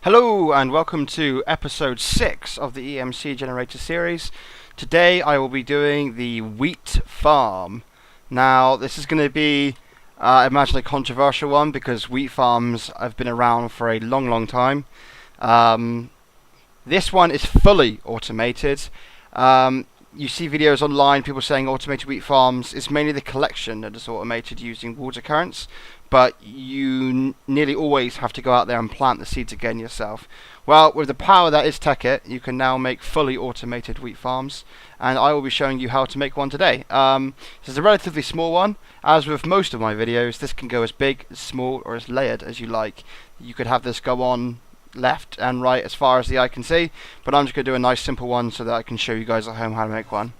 Hello and welcome to episode 6 of the EMC generator series. Today I will be doing the wheat farm. Now this is going to be, I imagine, a controversial one because wheat farms have been around for a long time. This one is fully automated. You see videos online, people saying automated wheat farms. It's mainly the collection that is automated using water currents, but you nearly always have to go out there and plant the seeds again yourself. Well, with the power that is Tekkit, you can now make fully automated wheat farms, and I will be showing you how to make one today. This is a relatively small one. As with most of my videos, this can go as big, as small, or as layered as you like. You could have this go on left and right as far as the eye can see, but I'm just going to do a nice simple one so that I can show you guys at home how to make one.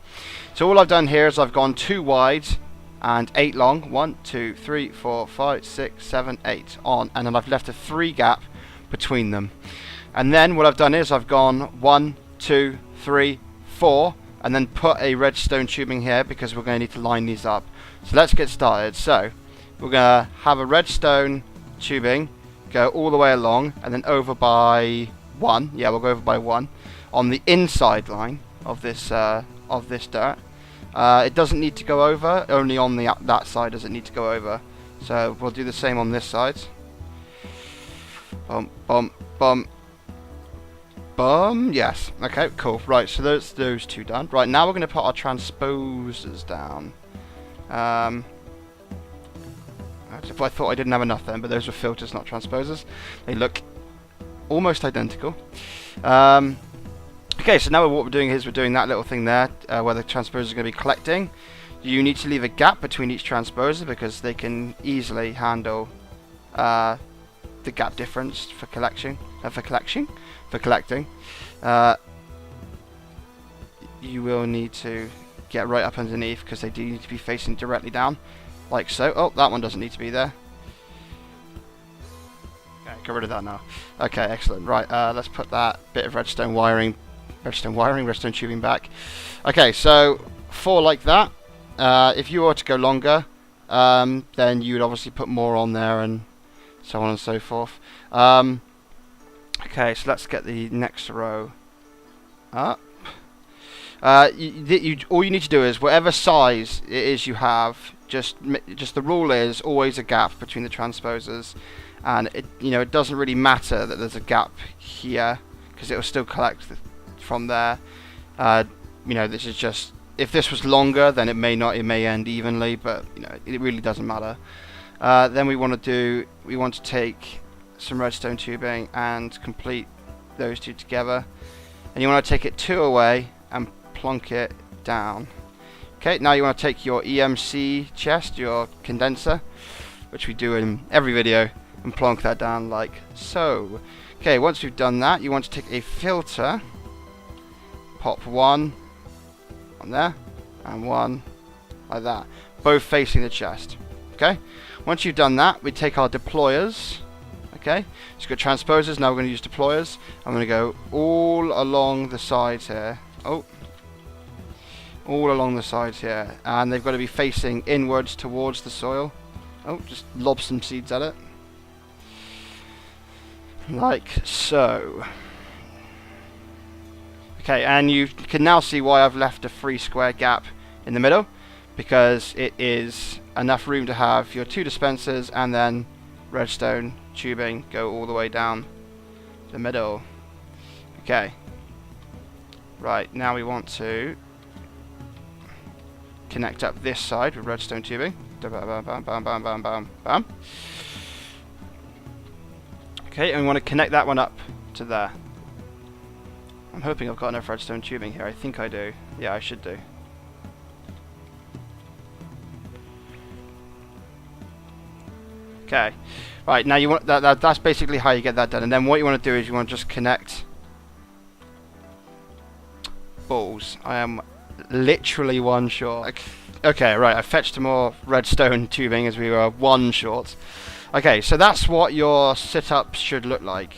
So all I've done here is I've gone 2 wide and 8 long, 1, 2, 3, 4, 5, 6, 7, 8 on, and then I've left a 3 gap between them. And then what I've done is I've gone 1, 2, 3, 4, and then put a redstone tubing here because we're going to need to line these up. So let's get started. So we're going to have a redstone tubing go all the way along and then over by 1. Yeah, we'll go over by 1 on the inside line of this dirt. It doesn't need to go over, only on that side does it need to go over. So we'll do the same on this side. Bum, bum, bum, bum. Yes. Okay, cool. Right, so those 2 done. Right, now we're going to put our transposers down. I thought I didn't have enough then, but those were filters, not transposers. They look almost identical. Okay, so now what we're doing is we're doing that little thing there where the transposers are going to be collecting. You need to leave a gap between each transposer because they can easily handle the gap difference for collecting. You will need to get right up underneath because they do need to be facing directly down, like so. Oh, that one doesn't need to be there. Okay, get rid of that now. Okay, excellent. Right, let's put that bit of redstone tubing back. Okay, so 4 like that. If you were to go longer, then you would obviously put more on there and so on and so forth. Okay, so let's get the next row up. All you need to do is whatever size it is you have, just the rule is always a gap between the transposers, and it doesn't really matter that there's a gap here because it will still collect from there. This is just, if this was longer then it may end evenly, but it really doesn't matter. Then we want to take some redstone tubing and complete those 2 together, and you want to take it 2 away and plonk it down. Okay, now you want to take your EMC chest, your condenser, which we do in every video, and plonk that down like so. Okay, once we've done that, you want to take a filter, pop 1 on there, and 1 like that, both facing the chest. Okay, once you've done that, we take our deployers. Okay, so we've got transposers, now we're going to use deployers. I'm going to go all along the sides here. All along the sides here, and they've got to be facing inwards towards the soil. Just lob some seeds at it. Like so. Okay, and you can now see why I've left a 3 square gap in the middle, because it is enough room to have your 2 dispensers and then redstone tubing go all the way down the middle. Okay. Right, now we want to connect up this side with redstone tubing. Bam, bam, bam, bam, bam, bam, bam. Okay, and we want to connect that one up to there. I'm hoping I've got enough redstone tubing here. I think I do. Yeah, I should do. Okay. Right, now you want that's basically how you get that done. And then what you want to do is you want to just connect balls. I am literally 1 short. Okay, right, I fetched some more redstone tubing as we were 1 short. Okay, so that's what your setup should look like.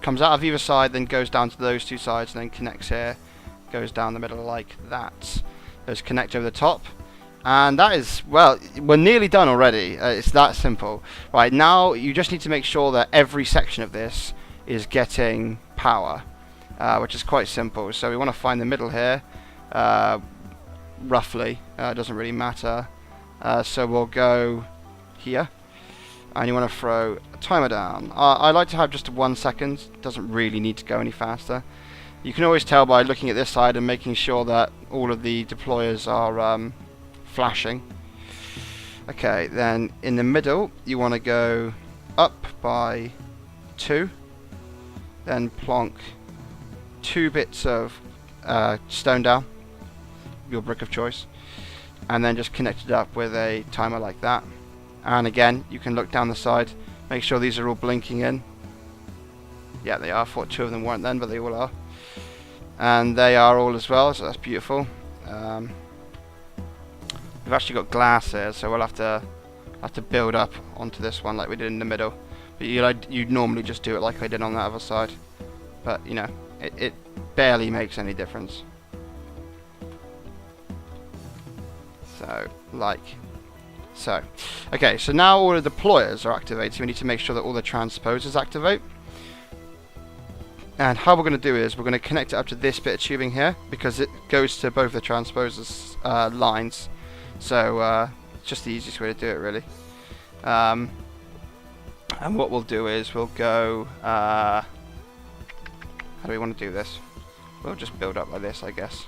Comes out of either side, then goes down to those 2 sides, and then connects here, goes down the middle like that. Those connect over the top. And that is, well, we're nearly done already. It's that simple. Right, now you just need to make sure that every section of this is getting power, which is quite simple. So we want to find the middle here, roughly. It doesn't really matter. So we'll go here, and you want to throw a timer down. I like to have just 1 second. It doesn't really need to go any faster. You can always tell by looking at this side and making sure that all of the deployers are flashing. Okay, then in the middle you want to go up by 2, then plonk 2 bits of stone down, your brick of choice, and then just connect it up with a timer like that. And again, you can look down the side, make sure these are all blinking in. Yeah, they are. I thought 2 of them weren't then, but they all are. And they are all as well, so that's beautiful. We've actually got glass here, so we'll have to build up onto this one like we did in the middle. But you'd normally just do it like I did on that other side. But, you know, it barely makes any difference. So, like so. Okay, so now all the deployers are activated. We need to make sure that all the transposers activate. And how we're going to do is we're going to connect it up to this bit of tubing here, because it goes to both the transposers lines. So it's just the easiest way to do it, really. And what we'll do is we'll go... how do we want to do this? We'll just build up like this, I guess.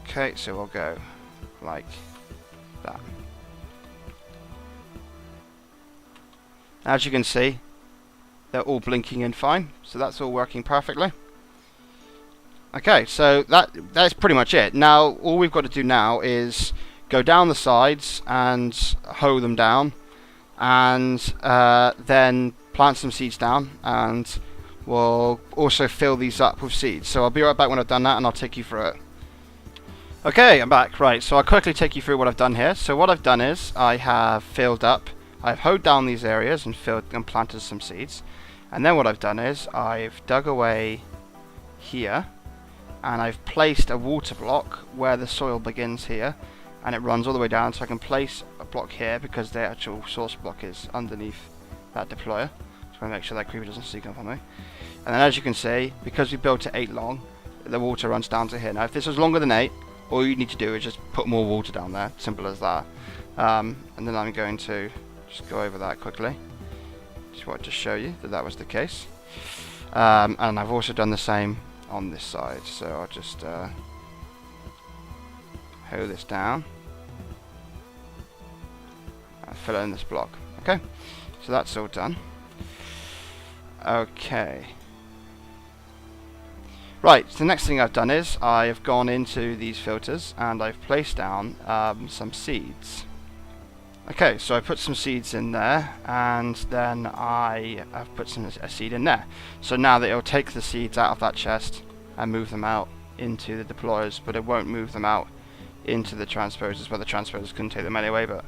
Okay, so we'll go like that. As you can see, they're all blinking in fine, so that's all working perfectly. Okay, so that's pretty much it. Now all we've got to do now is go down the sides and hoe them down, and then plant some seeds down, and we'll also fill these up with seeds. So I'll be right back when I've done that, and I'll take you through it. Okay, I'm back. Right, so I'll quickly take you through what I've done here. So what I've done is I have filled up, I've hoed down these areas and filled and planted some seeds. And then what I've done is I've dug away here, and I've placed a water block where the soil begins here, and it runs all the way down, so I can place a block here because the actual source block is underneath that deployer. Just want to make sure that creeper doesn't sneak up on me. And then as you can see, because we built it 8 long, the water runs down to here. Now if this was longer than 8, all you need to do is just put more water down there, simple as that. And then I'm going to just go over that quickly. Just wanted to show you that that was the case. And I've also done the same on this side, so I'll just hoe this down and fill in this block. Okay, so that's all done. Okay. Right, so the next thing I've done is I've gone into these filters and I've placed down some seeds. Okay, so I put some seeds in there, and then I've put a seed in there. So now that it'll take the seeds out of that chest and move them out into the deployers, but it won't move them out into the transposers, well, the transposers couldn't take them anyway, but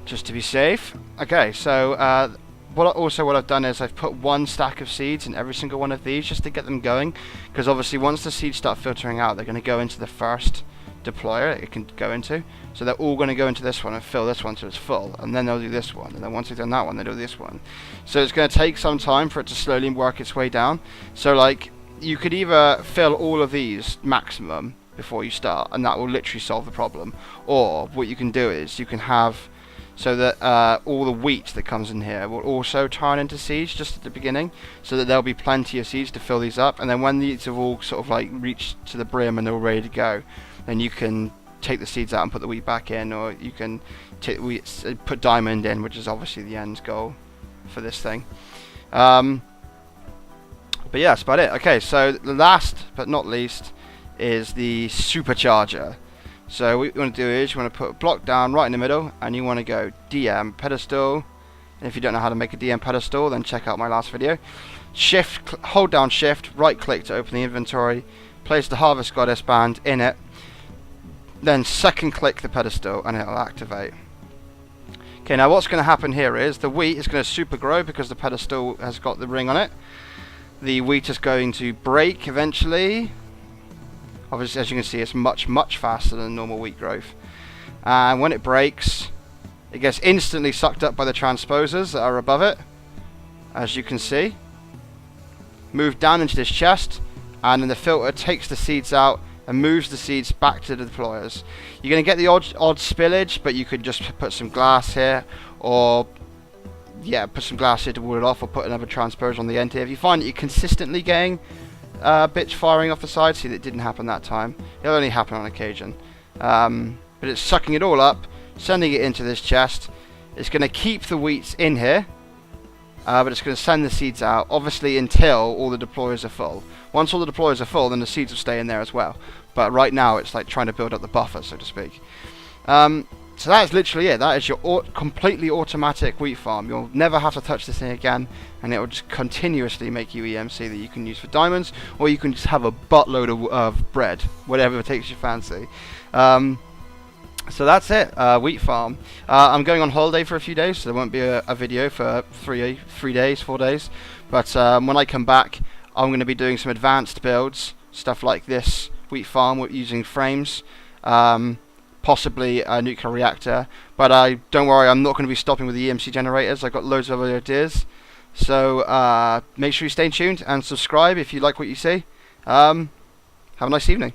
just to be safe. Okay, so what I've done is I've put 1 stack of seeds in every single one of these just to get them going, because obviously once the seeds start filtering out, they're going to go into the first deployer it can go into. So they're all going to go into this one and fill this one till it's full, and then they'll do this one, and then once they've done that one, they'll do this one. So it's going to take some time for it to slowly work its way down. So like, you could either fill all of these maximum before you start, and that will literally solve the problem, or what you can do is you can have so that all the wheat that comes in here will also turn into seeds just at the beginning, so that there'll be plenty of seeds to fill these up, and then when these have all sort of like reached to the brim and they're all ready to go, then you can take the seeds out and put the wheat back in, or you can take wheat, put diamond in, which is obviously the end goal for this thing. But yeah, that's about it. Okay, so the last but not least is the supercharger. So what you want to do is you want to put a block down right in the middle, and you want to go DM pedestal. And if you don't know how to make a DM pedestal, then check out my last video. Hold down shift, right click to open the inventory, place the harvest goddess band in it, then second click the pedestal and it'll activate. Okay, now what's going to happen here is the wheat is going to super grow because the pedestal has got the ring on it. The wheat is going to break eventually. Obviously, as you can see, it's much faster than normal wheat growth. And when it breaks, it gets instantly sucked up by the transposers that are above it. as you can see. Move down into this chest, and then the filter takes the seeds out and moves the seeds back to the deployers. You're going to get the odd spillage, but you could just put some glass here, or yeah, put some glass here to wall it off, or put another transposer on the end here. If you find that you're consistently getting bits firing off the side, see that didn't happen that time. It'll only happen on occasion. But it's sucking it all up, sending it into this chest. It's going to keep the wheats in here, but it's going to send the seeds out, obviously until all the deployers are full. Once all the deployers are full, then the seeds will stay in there as well. But right now, it's like trying to build up the buffer, so to speak. So that is literally it. That is your completely automatic wheat farm. You'll never have to touch this thing again, and it will just continuously make you EMC that you can use for diamonds, or you can just have a buttload of bread, whatever takes your fancy. So that's it, wheat farm. I'm going on holiday for a few days, so there won't be a video for 4 days. But when I come back, I'm going to be doing some advanced builds, stuff like this wheat farm using frames, possibly a nuclear reactor. But don't worry, I'm not going to be stopping with the EMC generators. I've got loads of other ideas. So make sure you stay tuned and subscribe if you like what you see. Have a nice evening.